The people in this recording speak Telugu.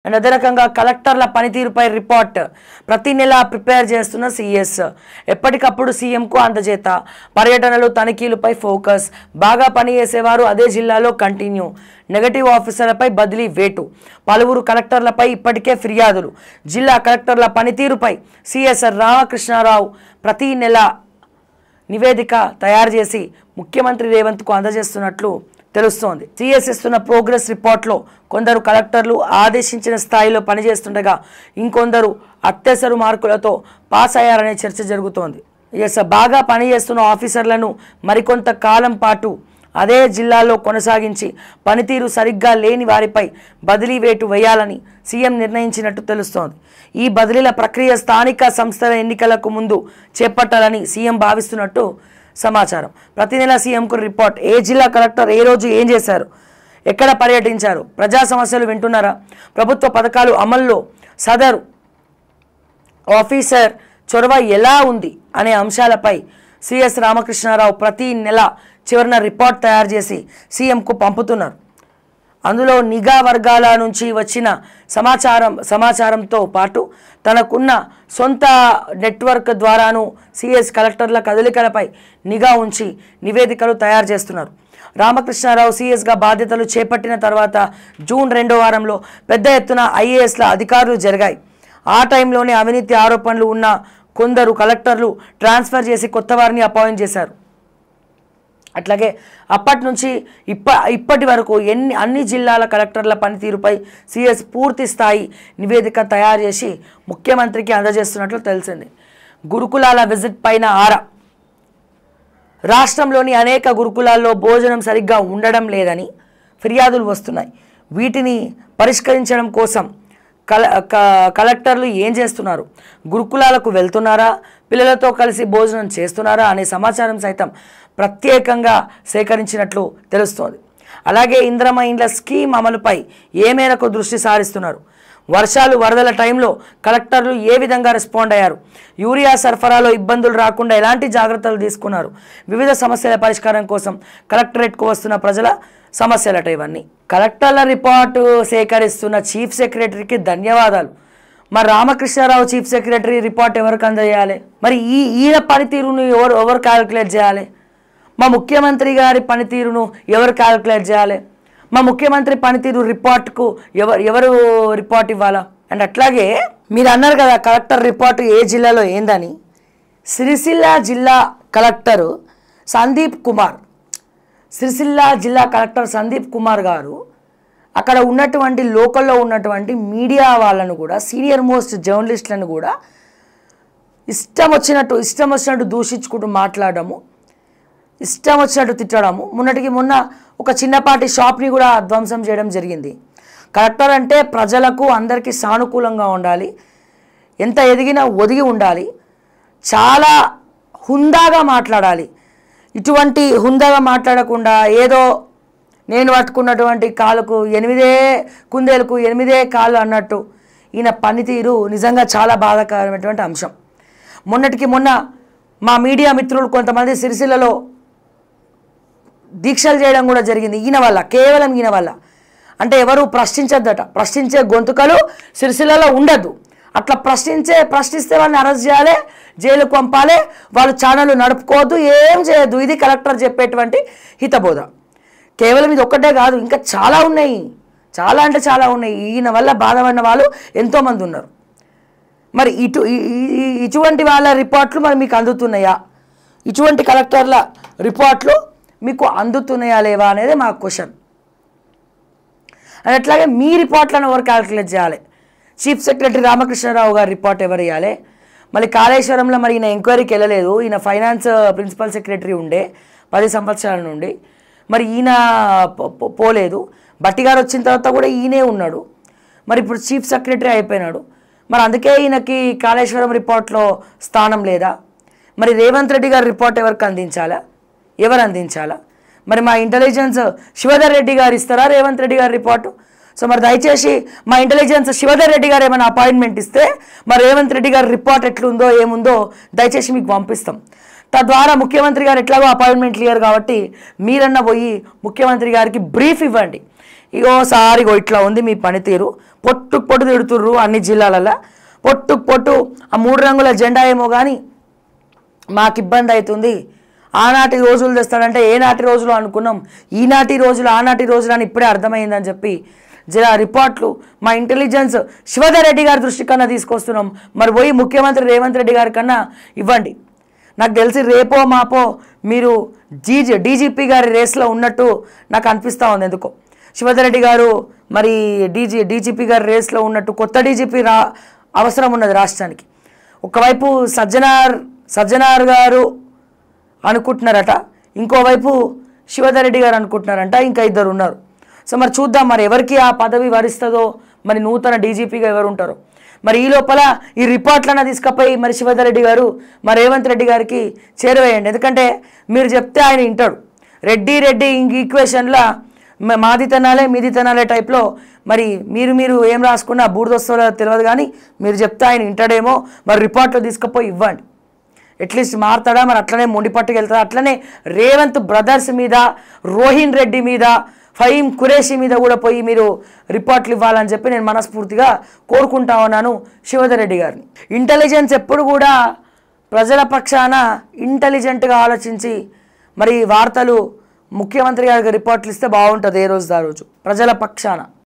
అండ్ అదే రకంగా కలెక్టర్ల పనితీరుపై రిపోర్ట్ ప్రతి నెల ప్రిపేర్ చేస్తున్న సీఎస్ ఎప్పటికప్పుడు సీఎంకు అందజేత పర్యటనలు తనిఖీలపై ఫోకస్ బాగా పనిచేసేవారు అదే జిల్లాలో కంటిన్యూ నెగటివ్ ఆఫీసర్లపై బదిలీ వేటు పలువురు కలెక్టర్లపై ఇప్పటికే ఫిర్యాదులు జిల్లా కలెక్టర్ల పనితీరుపై సీఎస్ రామకృష్ణారావు ప్రతి నెల నివేదిక తయారు చేసి ముఖ్యమంత్రి రేవంత్కు అందజేస్తున్నట్లు తెలుస్తోంది. సీఎస్ ఇస్తున్న ప్రోగ్రెస్ రిపోర్ట్లో కొందరు కలెక్టర్లు ఆదేశించిన స్థాయిలో పనిచేస్తుండగా ఇంకొందరు అత్యవసర మార్కులతో పాస్ అయ్యారనే చర్చ జరుగుతోంది. బాగా పనిచేస్తున్న ఆఫీసర్లను మరికొంత కాలం పాటు అదే జిల్లాలో కొనసాగించి పనితీరు సరిగ్గా లేని వారిపై బదిలీ వేటు వేయాలని సీఎం నిర్ణయించినట్టు తెలుస్తోంది. ఈ బదిలీల ప్రక్రియ స్థానిక సంస్థల ఎన్నికలకు ముందు చేపట్టాలని సీఎం భావిస్తున్నట్టు సమాచారం. ప్రతి నెల సీఎంకు రిపోర్ట్ ఏ జిల్లా కలెక్టర్ ఏ రోజు ఏం చేశారు, ఎక్కడ పర్యటించారు, ప్రజా సమస్యలు వింటున్నారా, ప్రభుత్వ పథకాలు అమల్లో సదరు ఆఫీసర్ చొరవ ఎలా ఉంది అనే అంశాలపై సీఎస్ రామకృష్ణారావు ప్రతి నెల చివరిన రిపోర్ట్ తయారు చేసి సీఎంకు పంపుతున్నారు. అందులో నిఘా వర్గాల నుంచి వచ్చిన సమాచారంతో పాటు తనకున్న సొంత నెట్వర్క్ ద్వారాను సీఎస్ కలెక్టర్ల కదలికలపై నిఘా ఉంచి నివేదికలు తయారు చేస్తున్నారు. రామకృష్ణారావు సీఎస్గా బాధ్యతలు చేపట్టిన తర్వాత జూన్ 2వ వారంలో పెద్ద ఎత్తున ఐఏఎస్ల అధికారులు జరిగాయి. ఆ టైంలోనే అవినీతి ఆరోపణలు ఉన్న కొందరు కలెక్టర్లు ట్రాన్స్ఫర్ చేసి కొత్త వారిని అపాయింట్ చేశారు. అట్లాగే అప్పటి నుంచి ఇప్పటి వరకు అన్ని జిల్లాల కలెక్టర్ల పనితీరుపై సీఎస్ పూర్తి స్థాయి నివేదిక తయారు చేసి ముఖ్యమంత్రికి అందజేస్తున్నట్లు తెలిసింది. గురుకులాల విజిట్ పైన ఆరా రాష్ట్రంలోని అనేక గురుకులాల్లో భోజనం సరిగ్గా ఉండడం లేదని ఫిర్యాదులు వస్తున్నాయి. వీటిని పరిష్కరించడం కోసం కలెక్టర్లు ఏం చేస్తున్నారు, గురుకులాలకు వెళ్తున్నారా, పిల్లలతో కలిసి భోజనం చేస్తున్నారా అనే సమాచారం సైతం ప్రత్యేకంగా సేకరించినట్లు తెలుస్తోంది. అలాగే ఇంద్రమ్మ ఇండ్ల స్కీమ్ అమలుపై ఏ మేరకు దృష్టి సారిస్తున్నారు, వర్షాలు వరదల టైంలో కలెక్టర్లు ఏ విధంగా రెస్పాండ్ అయ్యారు, యూరియా సరఫరాలో ఇబ్బందులు రాకుండా ఎలాంటి జాగ్రత్తలు తీసుకున్నారు, వివిధ సమస్యల పరిష్కారం కోసం కలెక్టరేట్కు వస్తున్న ప్రజల సమస్యలట ఇవన్నీ. కలెక్టర్ల రిపోర్టు సేకరిస్తున్న చీఫ్ సెక్రటరీకి ధన్యవాదాలు. మరి రామకృష్ణారావు చీఫ్ సెక్రటరీ రిపోర్ట్ ఎవరికి అందజేయాలి? మరి ఈయన పనితీరును ఎవరు క్యాలిక్యులేట్ చేయాలి? మా ముఖ్యమంత్రి గారి పనితీరును ఎవరు క్యాలిక్యులేట్ చేయాలి? మా ముఖ్యమంత్రి పనితీరు రిపోర్ట్కు ఎవరు రిపోర్ట్ ఇవ్వాలా? అండ్ అట్లాగే మీరు అన్నారు కదా కలెక్టర్ రిపోర్టు ఏ జిల్లాలో ఏందని. సిరిసిల్ల జిల్లా కలెక్టరు సందీప్ కుమార్, సిరిసిల్ల జిల్లా కలెక్టర్ సందీప్ కుమార్ గారు అక్కడ ఉన్నటువంటి లోకల్లో ఉన్నటువంటి మీడియా వాళ్ళను కూడా సీనియర్ మోస్ట్ జర్నలిస్టులను కూడా ఇష్టం వచ్చినట్టు దూషించుకుంటూ మాట్లాడము, ఇష్టం వచ్చినట్టు తిట్టడము, మొన్న ఒక చిన్నపాటి షాప్ని కూడా ధ్వంసం చేయడం జరిగింది. కలెక్టర్ అంటే ప్రజలకు అందరికీ సానుకూలంగా ఉండాలి, ఎంత ఎదిగినా ఒదిగి ఉండాలి, చాలా హుందాగా మాట్లాడాలి. ఇటువంటి హుందాగా మాట్లాడకుండా ఏదో నేను పట్టుకున్నటువంటి కాలుకు 8 కుందేలకు 8 కాళ్ళు అన్నట్టు ఈయన పనితీరు నిజంగా చాలా బాధాకరమైనటువంటి అంశం. మొన్న మా మీడియా మిత్రులు కొంతమంది సిరిసిల్లలో దీక్షలు చేయడం కూడా జరిగింది ఈయన వల్ల, కేవలం ఈయన వల్ల. అంటే ఎవరు ప్రశ్నించద్దట, ప్రశ్నించే గొంతుకలు సిరిసిల్లలో ఉండద్దు. అట్లా ప్రశ్నిస్తే వాళ్ళని అరెస్ట్ చేయాలి, జైలుకు పంపాలి, వాళ్ళు ఛానళ్ళు నడుపుకోవద్దు, ఏం చేయొద్దు. ఇది కలెక్టర్ చెప్పేటువంటి హితబోధ. కేవలం ఇది ఒక్కటే కాదు, ఇంకా చాలా ఉన్నాయి, చాలా అంటే చాలా ఉన్నాయి. ఈయన వల్ల బాధపడిన వాళ్ళు ఎంతోమంది ఉన్నారు. మరి ఇటువంటి వాళ్ళ రిపోర్ట్లు మరి మీకు అందుతున్నాయా? ఇటువంటి కలెక్టర్ల రిపోర్ట్లు మీకు అందుతున్నాయా లేవా అనేది మా క్వశ్చన్. అట్లాగే మీ రిపోర్ట్లను ఎవరు క్యాల్కులేట్ చేయాలి? చీఫ్ సెక్రటరీ రామకృష్ణారావు గారి రిపోర్ట్ ఎవరు ఇవ్వాలి? మళ్ళీ కాళేశ్వరంలో మరి ఈయన ఎంక్వైరీకి వెళ్ళలేదు. ఈయన ఫైనాన్స్ ప్రిన్సిపల్ సెక్రటరీ ఉండే 10 సంవత్సరాల నుండి, మరి ఈయన పోలేదు. భట్టి గారు వచ్చిన తర్వాత కూడా ఈయనే ఉన్నాడు. మరి ఇప్పుడు చీఫ్ సెక్రటరీ అయిపోయినాడు. మరి అందుకే ఈయనకి కాళేశ్వరం రిపోర్ట్లో స్థానం లేదా? మరి రేవంత్ రెడ్డి గారి రిపోర్ట్ ఎవరికి అందించాలా, ఎవరు అందించాలా? మరి మా ఇంటెలిజెన్స్ శివధర్ రెడ్డి గారు ఇస్తారా రేవంత్ రెడ్డి గారి రిపోర్టు? సో మరి దయచేసి మా ఇంటెలిజెన్స్ శివధర్ రెడ్డి గారు ఏమైనా అపాయింట్మెంట్ ఇస్తే మరి రేవంత్ రెడ్డి గారి రిపోర్ట్ ఎట్లుందో ఏముందో దయచేసి మీకు పంపిస్తాం. తద్వారా ముఖ్యమంత్రి గారు ఎట్లాగో అపాయింట్మెంట్ క్లియర్ కాబట్టి మీరన్నా పోయి ముఖ్యమంత్రి గారికి బ్రీఫ్ ఇవ్వండి. ఇగోసారి ఇట్లా ఉంది మీ పనితీరు, పొట్టుకు పొట్టు తిడుతుర్రు అన్ని జిల్లాలలో, పొట్టుకు పొట్టు ఆ 3 రంగుల జెండా ఏమో కానీ మాకు ఇబ్బంది అవుతుంది. ఆనాటి రోజులు తెస్తాడంటే ఏనాటి రోజులు అనుకున్నాం, ఈనాటి రోజులు ఆనాటి రోజులు అని ఇప్పుడే అర్థమైందని చెప్పి జరా రిపోర్ట్లు మా ఇంటెలిజెన్స్ శివధర్ రెడ్డి గారి దృష్టి కన్నా తీసుకొస్తున్నాం. మరి పోయి ముఖ్యమంత్రి రేవంత్ రెడ్డి గారి కన్నా ఇవ్వండి. నాకు తెలిసి రేపో మాపో మీరు డీజీపీ గారి రేస్లో ఉన్నట్టు నాకు అనిపిస్తూ ఉంది. ఎందుకో శివధర్ రెడ్డి గారు మరి డీజీపీ గారి రేస్లో ఉన్నట్టు కొత్త డీజీపీ అవసరం ఉన్నది రాష్ట్రానికి. ఒకవైపు సజ్జనార్ గారు అనుకుంటున్నారట, ఇంకోవైపు శివధర్ రెడ్డి గారు అనుకుంటున్నారంట, ఇంకా 2 ఉన్నారు. సో మరి చూద్దాం మరి ఎవరికి ఆ పదవి వరిస్తుందో, మరి నూతన డీజీపీగా ఎవరు ఉంటారో. మరి ఈ లోపల ఈ రిపోర్ట్లన్నా తీసుకపోయి మరి శివధర్ రెడ్డి గారు మరి రేవంత్ రెడ్డి గారికి చేరవేయండి. ఎందుకంటే మీరు చెప్తే ఆయన వింటాడు. రెడ్డి ఈక్వేషన్లో మాది తనాలే మీది తనాలే టైప్లో మరి మీరు ఏం రాసుకున్నా బూడిదొస్తో తెలియదు, కానీ మీరు చెప్తే ఆయన వింటాడేమో. మరి రిపోర్ట్లో తీసుకుపోయి ఇవ్వండి, అట్లీస్ట్ మారుతాడా, మరి అట్లనే మొండి పట్టుకెళ్తాడా. అట్లనే రేవంత్ బ్రదర్స్ మీద, రోహిన్ రెడ్డి మీద, ఫహీం ఖురేషీ మీద కూడా పోయి మీరు రిపోర్ట్లు ఇవ్వాలని చెప్పి నేను మనస్ఫూర్తిగా కోరుకుంటా ఉన్నాను శివధర్ రెడ్డి గారిని. ఇంటెలిజెన్స్ ఎప్పుడు కూడా ప్రజల పక్షాన ఇంటెలిజెంట్గా ఆలోచించి మరి వార్తలు ముఖ్యమంత్రి గారికి రిపోర్ట్లు ఇస్తే బాగుంటుంది ఏ రోజు ఆ రోజు ప్రజల పక్షాన.